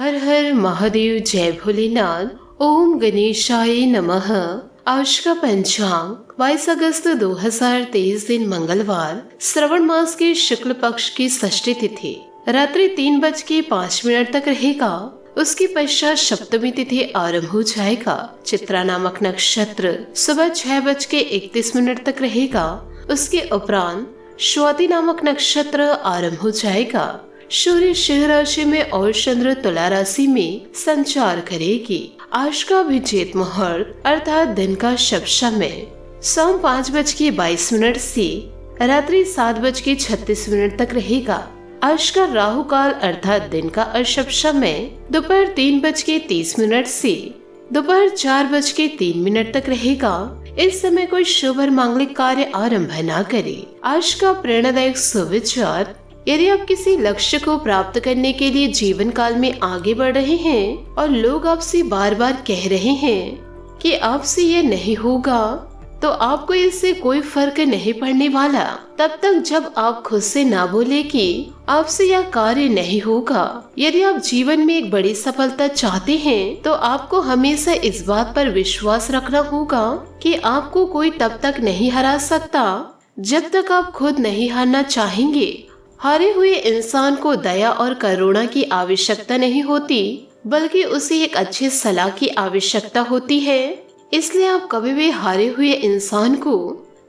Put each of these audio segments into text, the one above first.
हर हर महादेव, जय भोलेनाथ। ओम गणेशाय नमः। आज का पंचांग 22 अगस्त 2023 दिन मंगलवार, श्रवण मास के शुक्ल पक्ष की षष्ठी तिथि रात्रि 3:05 तक रहेगा। उसके पश्चात सप्तमी तिथि आरंभ हो जाएगा। चित्रा नामक नक्षत्र सुबह 6:31 तक रहेगा। उसके उपरांत स्वाति नामक नक्षत्र आरंभ हो जाएगा। सूर्य सिंह राशि में और चंद्र तुला राशि में संचार करेगी। आज का अभिजीत मुहूर्त अर्थात दिन का शुभ समय शाम 5:22 से रात्रि 7:36 तक रहेगा। आज का राहु काल अर्थात दिन का अशुभ समय दोपहर 3:30 से दोपहर 4:03 तक रहेगा। इस समय कोई शुभ और मांगलिक कार्य आरंभ न करे। आज का प्रेरणादायक सुविचार, यदि आप किसी लक्ष्य को प्राप्त करने के लिए जीवन काल में आगे बढ़ रहे हैं और लोग आपसे बार बार कह रहे हैं कि आपसे यह नहीं होगा, तो आपको इससे कोई फर्क नहीं पड़ने वाला तब तक जब आप खुद से ना बोले कि आपसे यह कार्य नहीं होगा। यदि आप जीवन में एक बड़ी सफलता चाहते हैं तो आपको हमेशा इस बात पर विश्वास रखना होगा कि आपको कोई तब तक नहीं हरा सकता जब तक आप खुद नहीं हारना चाहेंगे। हारे हुए इंसान को दया और करुणा की आवश्यकता नहीं होती, बल्कि उसे एक अच्छी सलाह की आवश्यकता होती है। इसलिए आप कभी भी हारे हुए इंसान को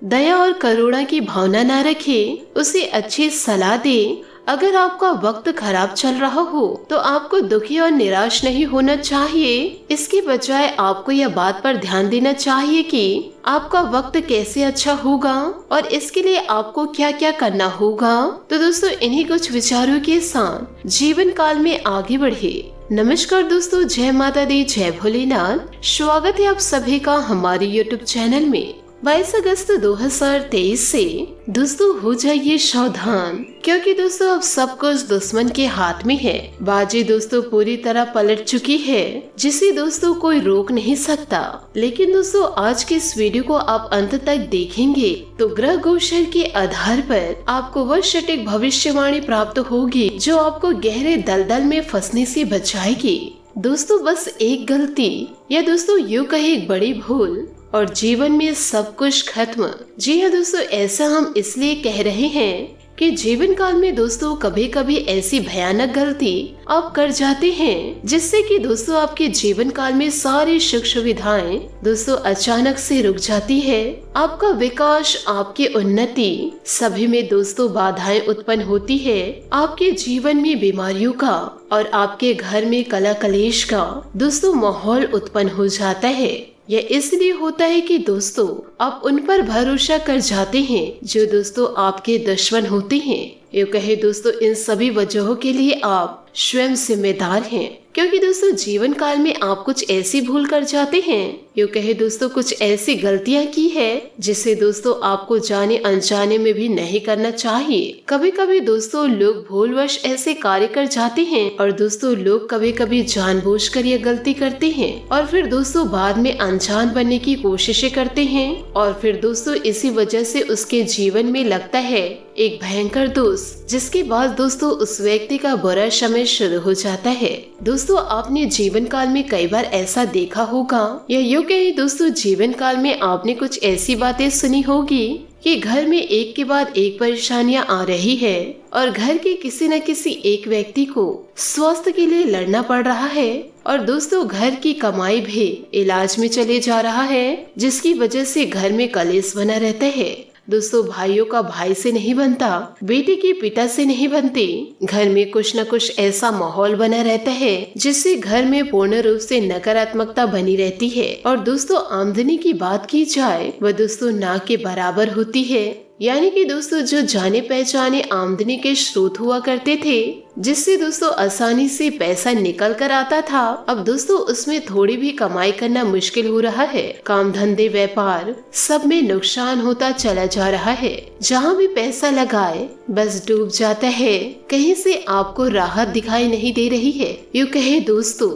दया और करुणा की भावना न रखें, उसे अच्छी सलाह दें। अगर आपका वक्त खराब चल रहा हो तो आपको दुखी और निराश नहीं होना चाहिए। इसके बजाय आपको यह बात पर ध्यान देना चाहिए कि आपका वक्त कैसे अच्छा होगा और इसके लिए आपको क्या क्या करना होगा। तो दोस्तों, इन्हीं कुछ विचारों के साथ जीवन काल में आगे बढ़े। नमस्कार दोस्तों, जय माता दी, जय भोलेनाथ। स्वागत है आप सभी का हमारे YouTube चैनल में। 22 अगस्त 2023 से दोस्तों हो जाइए सावधान, क्योंकि दोस्तों अब सब कुछ दुश्मन के हाथ में है। बाजी दोस्तों पूरी तरह पलट चुकी है, जिसे दोस्तों कोई रोक नहीं सकता। लेकिन दोस्तों आज के इस वीडियो को आप अंत तक देखेंगे तो ग्रह गोचर के आधार पर आपको वह सटीक भविष्यवाणी प्राप्त होगी जो आपको गहरे दलदल में फंसने से बचाएगी। दोस्तों बस एक गलती या दोस्तों यूँ कहे एक बड़ी भूल और जीवन में सब कुछ खत्म। जी हाँ दोस्तों, ऐसा हम इसलिए कह रहे हैं कि जीवन काल में दोस्तों कभी कभी ऐसी भयानक गलती आप कर जाते हैं जिससे कि दोस्तों आपके जीवन काल में सारी सुख सुविधाएं दोस्तों अचानक से रुक जाती है। आपका विकास, आपकी उन्नति सभी में दोस्तों बाधाएं उत्पन्न होती है। आपके जीवन में बीमारियों का और आपके घर में कलह कलेश का दोस्तों माहौल उत्पन्न हो जाता है। यह इसलिए होता है कि दोस्तों आप उन पर भरोसा कर जाते हैं जो दोस्तों आपके दुश्मन होते हैं। ये कहे दोस्तों इन सभी वजहों के लिए आप स्वयं जिम्मेदार हैं, क्योंकि दोस्तों जीवन काल में आप कुछ ऐसी भूल कर जाते हैं, यूँ कहे दोस्तों कुछ ऐसी गलतियां की है जिसे दोस्तों आपको जाने अनजाने में भी नहीं करना चाहिए। कभी कभी दोस्तों लोग भूलवश ऐसे कार्य कर जाते हैं और दोस्तों लोग कभी कभी जानबूझकर यह गलती करते हैं और फिर दोस्तों बाद में अनजान बनने की कोशिशें करते हैं और फिर दोस्तों इसी वजह से उसके जीवन में लगता है एक भयंकर दोष, जिसके बाद दोस्तों उस व्यक्ति का बुरा समय शुरू हो जाता है। दोस्तों आपने जीवन काल में कई बार ऐसा देखा होगा या यूँ कहे दोस्तों जीवन काल में आपने कुछ ऐसी बातें सुनी होगी कि घर में एक के बाद एक परेशानियां आ रही है और घर के किसी न किसी एक व्यक्ति को स्वास्थ्य के लिए लड़ना पड़ रहा है और दोस्तों घर की कमाई भी इलाज में चले जा रहा है, जिसकी वजह से घर में कलेश बना रहता है। दोस्तों भाइयों का भाई से नहीं बनता, बेटी की पिता से नहीं बनती। घर में कुछ न कुछ ऐसा माहौल बना रहता है जिससे घर में पूर्ण रूप से नकारात्मकता बनी रहती है और दोस्तों आमदनी की बात की जाए वह दोस्तों ना के बराबर होती है। यानी कि दोस्तों जो जाने पहचाने आमदनी के स्रोत हुआ करते थे, जिससे दोस्तों आसानी से पैसा निकल कर आता था, अब दोस्तों उसमें थोड़ी भी कमाई करना मुश्किल हो रहा है। काम धंधे व्यापार सब में नुकसान होता चला जा रहा है। जहाँ भी पैसा लगाए बस डूब जाता है। कहीं से आपको राहत दिखाई नहीं दे रही है, यूँ कहे दोस्तों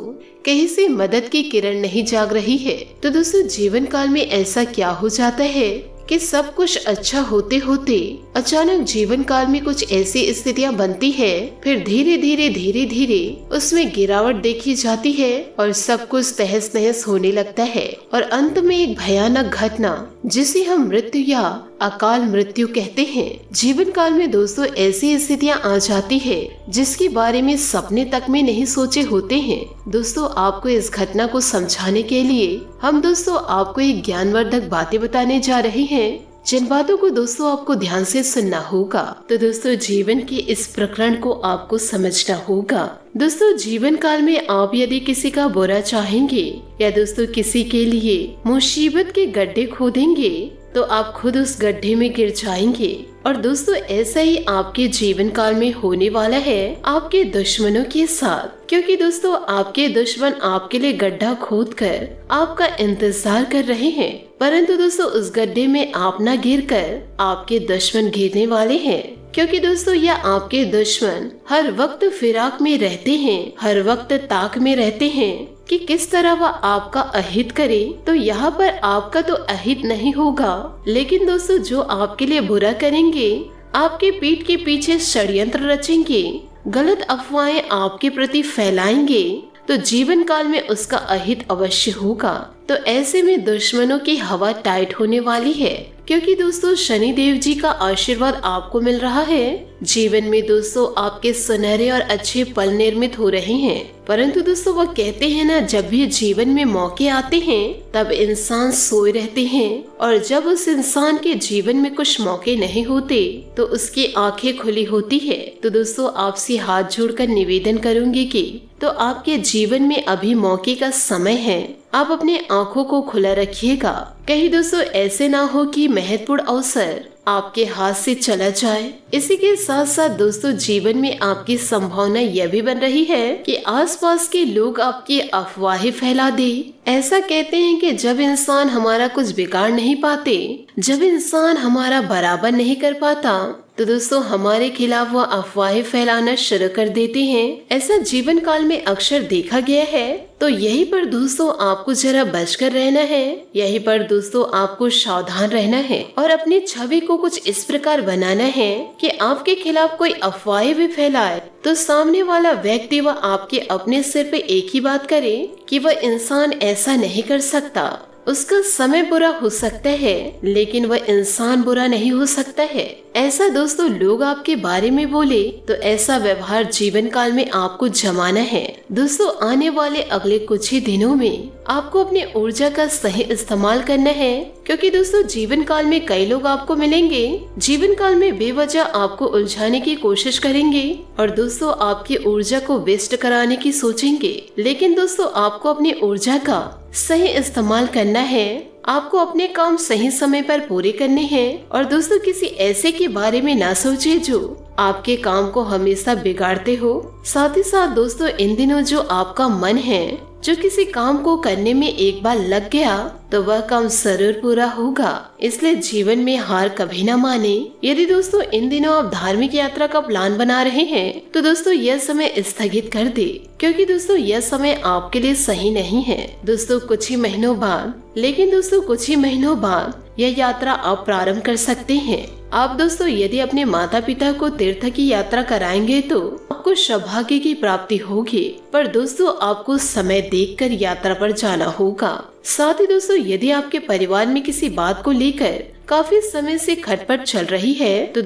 कहीं से मदद की किरण नहीं जाग रही है। तो दोस्तों जीवन काल में ऐसा क्या हो जाता है कि सब कुछ अच्छा होते होते अचानक जीवन काल में कुछ ऐसी स्थितियां बनती है, फिर धीरे धीरे उसमें गिरावट देखी जाती है और सब कुछ तहस नहस होने लगता है और अंत में एक भयानक घटना जिसे हम मृत्यु या अकाल मृत्यु कहते हैं। जीवन काल में दोस्तों ऐसी स्थितियां आ जाती है जिसके बारे में सपने तक में नहीं सोचे होते हैं। दोस्तों आपको इस घटना को समझाने के लिए हम दोस्तों आपको एक ज्ञानवर्धक बातें बताने जा रहे हैं, जिन बातों को दोस्तों आपको ध्यान से सुनना होगा। तो दोस्तों जीवन के इस प्रकरण को आपको समझना होगा। दोस्तों जीवन काल में आप यदि किसी का बुरा चाहेंगे या दोस्तों किसी के लिए मुसीबत के गड्ढे खोदेंगे तो आप खुद उस गड्ढे में गिर जाएंगे। और दोस्तों ऐसा ही आपके जीवन काल में होने वाला है आपके दुश्मनों के साथ, क्योंकि दोस्तों आपके दुश्मन आपके लिए गड्ढा खोदकर आपका इंतजार कर रहे हैं, परंतु दोस्तों उस गड्ढे में आप न गिरकर आपके दुश्मन गिरने वाले हैं। क्योंकि दोस्तों यह आपके दुश्मन हर वक्त फिराक में रहते हैं, हर वक्त ताक में रहते हैं कि किस तरह वह आपका अहित करे। तो यहाँ पर आपका तो अहित नहीं होगा, लेकिन दोस्तों जो आपके लिए बुरा करेंगे, आपके पीठ के पीछे षड्यंत्र रचेंगे, गलत अफवाहें आपके प्रति फैलाएंगे, तो जीवन काल में उसका अहित अवश्य होगा। तो ऐसे में दुश्मनों की हवा टाइट होने वाली है, क्योंकि दोस्तों शनि देव जी का आशीर्वाद आपको मिल रहा है। जीवन में दोस्तों आपके सुनहरे और अच्छे पल निर्मित हो रहे हैं, परंतु दोस्तों वो कहते हैं ना, जब भी जीवन में मौके आते हैं तब इंसान सोए रहते हैं, और जब उस इंसान के जीवन में कुछ मौके नहीं होते तो उसकी आंखें खुली होती है। तो दोस्तों आपसे हाथ जोड़कर निवेदन करूंगी कि तो आपके जीवन में अभी मौके का समय है, आप अपने आंखों को खुला रखिएगा। कहीं दोस्तों ऐसे ना हो कि महत्वपूर्ण अवसर आपके हाथ से चला जाए। इसी के साथ साथ दोस्तों जीवन में आपकी संभावना यह भी बन रही है कि आसपास के लोग आपकी अफवाहें फैला दे। ऐसा कहते हैं कि जब इंसान हमारा कुछ बिगाड़ नहीं पाते, जब इंसान हमारा बराबर नहीं कर पाता, तो दोस्तों हमारे खिलाफ वह अफवाहें फैलाना शुरू कर देते हैं। ऐसा जीवन काल में अक्सर देखा गया है। तो यहीं पर दोस्तों आपको जरा बचकर रहना है, यहीं पर दोस्तों आपको सावधान रहना है और अपनी छवि को कुछ इस प्रकार बनाना है कि आपके खिलाफ कोई अफवाहें भी फैलाए तो सामने वाला व्यक्ति वह आपके अपने सिर पे एक ही बात करे कि वह इंसान ऐसा नहीं कर सकता। उसका समय बुरा हो सकता है लेकिन वह इंसान बुरा नहीं हो सकता है। ऐसा दोस्तों लोग आपके बारे में बोले तो ऐसा व्यवहार जीवन काल में आपको जमाना है। दोस्तों आने वाले अगले कुछ ही दिनों में आपको अपनी ऊर्जा का सही इस्तेमाल करना है, क्योंकि दोस्तों जीवन काल में कई लोग आपको मिलेंगे, जीवन काल में बेवजह आपको उलझाने की कोशिश करेंगे और दोस्तों आपकी ऊर्जा को वेस्ट कराने की सोचेंगे। लेकिन दोस्तों आपको अपनी ऊर्जा का सही इस्तेमाल करना है, आपको अपने काम सही समय पर पूरे करने हैं और दोस्तों किसी ऐसे के बारे में ना सोचे जो आपके काम को हमेशा बिगाड़ते हो। साथ ही साथ दोस्तों इन दिनों जो आपका मन है, जो किसी काम को करने में एक बार लग गया तो वह काम जरूर पूरा होगा, इसलिए जीवन में हार कभी न माने। यदि दोस्तों इन दिनों आप धार्मिक यात्रा का प्लान बना रहे हैं तो दोस्तों यह समय स्थगित कर दे, क्योंकि दोस्तों यह समय आपके लिए सही नहीं है। दोस्तों कुछ ही महीनों बाद, लेकिन दोस्तों कुछ ही महीनों बाद यह यात्रा आप प्रारंभ कर सकते हैं। आप दोस्तों यदि अपने माता पिता को तीर्थ की यात्रा कराएंगे तो आपको सौभाग्य की प्राप्ति होगी, पर दोस्तों आपको समय देखकर यात्रा पर जाना होगा। साथ ही दोस्तों यदि आपके परिवार में किसी बात को लेकर काफी समय से खटपट चल रही है तो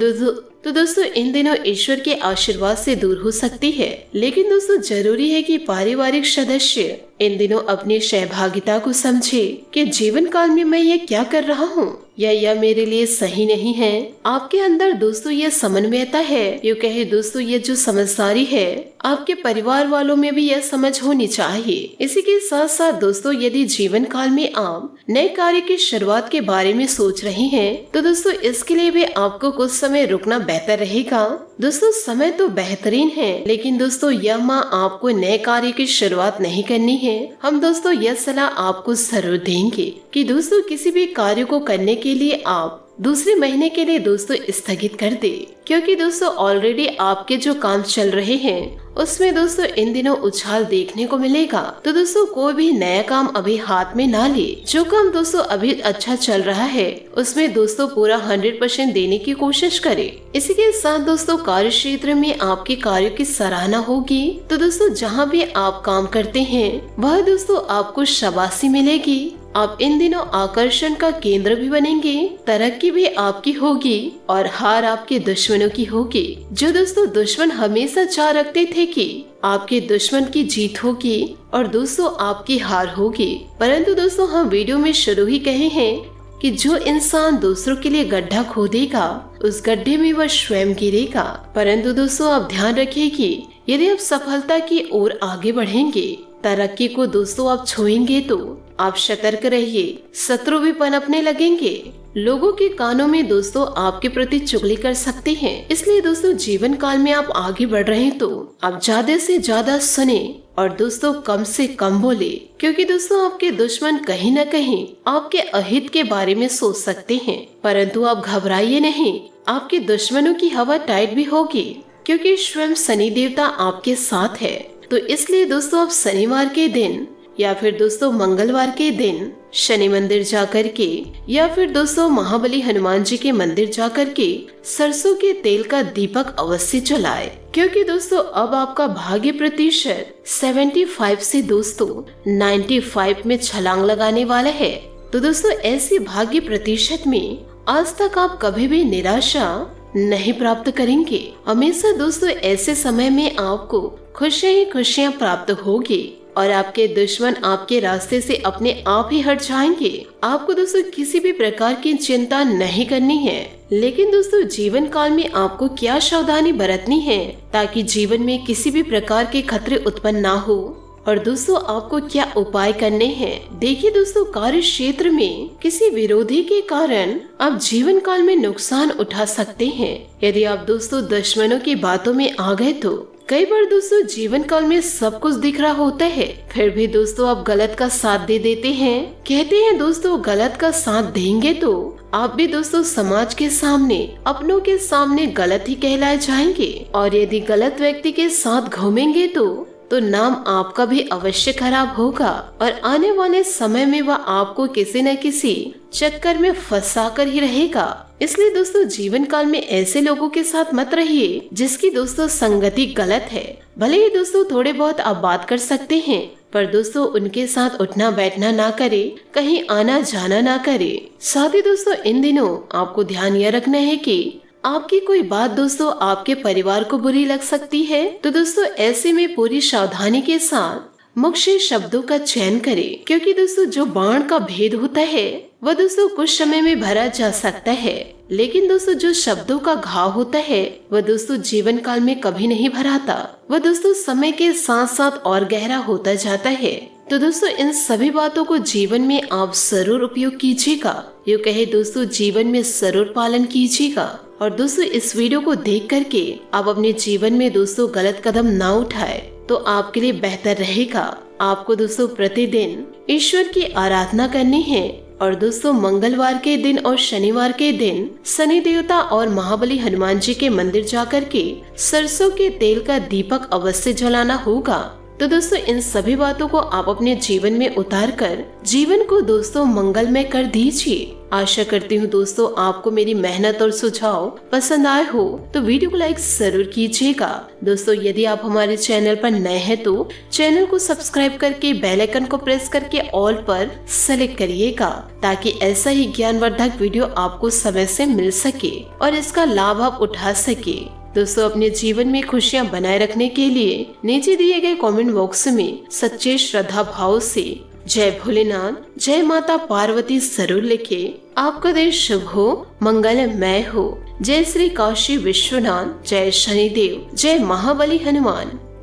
दोस्तों इन दिनों ईश्वर के आशीर्वाद से दूर हो सकती है। लेकिन दोस्तों जरूरी है कि पारिवारिक सदस्य इन दिनों अपनी सहभागिता को समझे कि जीवन काल में मैं ये क्या कर रहा हूँ या यह मेरे लिए सही नहीं है। आपके अंदर दोस्तों यह समन्वयता है, ये कहे दोस्तों ये जो समझदारी है, आपके परिवार वालों में भी यह समझ होनी चाहिए। इसी के साथ साथ दोस्तों यदि जीवन काल में आप नए कार्य की शुरुआत के बारे में सोच रहे हैं तो दोस्तों इसके लिए भी आपको कुछ समय रुकना बेहतर रहेगा। दोस्तों समय तो बेहतरीन है, लेकिन दोस्तों यह माह आपको नए कार्य की शुरुआत नहीं करनी है। हम दोस्तों यह सलाह आपको जरूर देंगे कि दोस्तों किसी भी कार्य को करने के लिए आप दूसरे महीने के लिए दोस्तों स्थगित कर दे, क्योंकि दोस्तों ऑलरेडी आपके जो काम चल रहे हैं उसमें दोस्तों इन दिनों उछाल देखने को मिलेगा। तो दोस्तों कोई भी नया काम अभी हाथ में ना ले। जो काम दोस्तों अभी अच्छा चल रहा है उसमें दोस्तों पूरा 100% देने की कोशिश करे। इसी के साथ दोस्तों कार्य क्षेत्र में आपके कार्यों की सराहना होगी। तो दोस्तों जहाँ भी आप काम करते हैं वह दोस्तों आपको शाबाशी मिलेगी। आप इन दिनों आकर्षण का केंद्र भी बनेंगे, तरक्की भी आपकी होगी और हार आपके दुश्मनों की होगी। जो दोस्तों दुश्मन हमेशा चाह रखते थे कि आपके दुश्मन की जीत होगी और दोस्तों आपकी हार होगी, परंतु दोस्तों हम वीडियो में शुरू ही कहे हैं कि जो इंसान दूसरों के लिए गड्ढा खोदेगा उस गड्ढे में वह स्वयं गिरेगा। परंतु दोस्तों आप ध्यान रखिए कि यदि आप सफलता की ओर आगे बढ़ेंगे, तरक्की को दोस्तों आप छुएंगे तो आप सतर्क रहिए, शत्रु भी पनपने लगेंगे। लोगों के कानों में दोस्तों आपके प्रति चुगली कर सकते हैं। इसलिए दोस्तों जीवन काल में आप आगे बढ़ रहे हैं तो आप ज्यादा से ज्यादा सुने और दोस्तों कम से कम बोले, क्योंकि दोस्तों आपके दुश्मन कहीं न कहीं आपके अहित के बारे में सोच सकते हैं। परंतु आप घबराइए नहीं, आपके दुश्मनों की हवा टाइट भी होगी, क्योंकि स्वयं शनि देवता आपके साथ है। तो इसलिए दोस्तों आप शनिवार के दिन या फिर दोस्तों मंगलवार के दिन शनि मंदिर जाकर के या फिर दोस्तों महाबली हनुमान जी के मंदिर जाकर के सरसों के तेल का दीपक अवश्य जलाए, क्योंकि दोस्तों अब आपका भाग्य प्रतिशत 75 से दोस्तों 95 में छलांग लगाने वाला है। तो दोस्तों ऐसे भाग्य प्रतिशत में आज तक आप कभी भी निराशा नहीं प्राप्त करेंगे। हमेशा दोस्तों ऐसे समय में आपको खुशियाँ ही खुशियाँ प्राप्त होगी और आपके दुश्मन आपके रास्ते से अपने आप ही हट जाएंगे। आपको दोस्तों किसी भी प्रकार की चिंता नहीं करनी है, लेकिन दोस्तों जीवन काल में आपको क्या सावधानी बरतनी है ताकि जीवन में किसी भी प्रकार के खतरे उत्पन्न ना हो। और दोस्तों आपको क्या उपाय करने हैं। देखिए दोस्तों कार्य क्षेत्र में किसी विरोधी के कारण आप जीवन काल में नुकसान उठा सकते हैं। यदि आप दोस्तों दुश्मनों की बातों में आ गए तो कई बार दोस्तों जीवन काल में सब कुछ दिख रहा होता है, फिर भी दोस्तों आप गलत का साथ दे देते हैं। कहते हैं दोस्तों गलत का साथ देंगे तो आप भी दोस्तों समाज के सामने, अपनों के सामने गलत ही कहलाए जाएंगे, और यदि गलत व्यक्ति के साथ घूमेंगे तो नाम आपका भी अवश्य खराब होगा और आने वाले समय में वह आपको किसी न किसी चक्कर में फंसा कर ही रहेगा। इसलिए दोस्तों जीवन काल में ऐसे लोगों के साथ मत रहिए जिसकी दोस्तों संगति गलत है। भले ही दोस्तों थोड़े बहुत आप बात कर सकते हैं, पर दोस्तों उनके साथ उठना बैठना ना करे, कहीं आना जाना ना करे। साथ ही दोस्तों इन दिनों आपको ध्यान यह रखना है कि आपकी कोई बात दोस्तों आपके परिवार को बुरी लग सकती है। तो दोस्तों ऐसे में पूरी सावधानी के साथ मुख्य शब्दों का चयन करें, क्योंकि दोस्तों जो बाण का भेद होता है वह दोस्तों कुछ समय में भरा जा सकता है, लेकिन दोस्तों जो शब्दों का घाव होता है वह दोस्तों जीवन काल में कभी नहीं भराता। वह दोस्तों समय के साथ साथ और गहरा होता जाता है। तो दोस्तों इन सभी बातों को जीवन में आप जरूर उपयोग कीजिएगा। यूँ कहे दोस्तों जीवन में जरूर पालन कीजिएगा। और दोस्तों इस वीडियो को देख करके आप अपने जीवन में दोस्तों गलत कदम ना उठाए तो आपके लिए बेहतर रहेगा। आपको दोस्तों प्रतिदिन ईश्वर की आराधना करनी है और दोस्तों मंगलवार के दिन और शनिवार के दिन शनि देवता और महाबली हनुमान जी के मंदिर जाकर के सरसों के तेल का दीपक अवश्य जलाना होगा। तो दोस्तों इन सभी बातों को आप अपने जीवन में उतार कर जीवन को दोस्तों मंगलमय कर दीजिए। आशा करती हूँ दोस्तों आपको मेरी मेहनत और सुझाव पसंद आए हो, तो वीडियो को लाइक जरूर कीजिएगा। दोस्तों यदि आप हमारे चैनल पर नए हैं तो चैनल को सब्सक्राइब करके बेल आइकन को प्रेस करके ऑल पर सेलेक्ट करिएगा, ताकि ऐसा ही ज्ञानवर्धक वीडियो आपको समय से मिल सके और इसका लाभ आप उठा सके। दोस्तों अपने जीवन में खुशियां बनाए रखने के लिए नीचे दिए गए कमेंट बॉक्स में सच्चे श्रद्धा भाव से जय भोलेनाथ, जय माता पार्वती जरूर लिखे। आपका दिन शुभ हो, मंगलमय हो। जय श्री काशी विश्वनाथ, जय शनिदेव, जय महाबली हनुमान।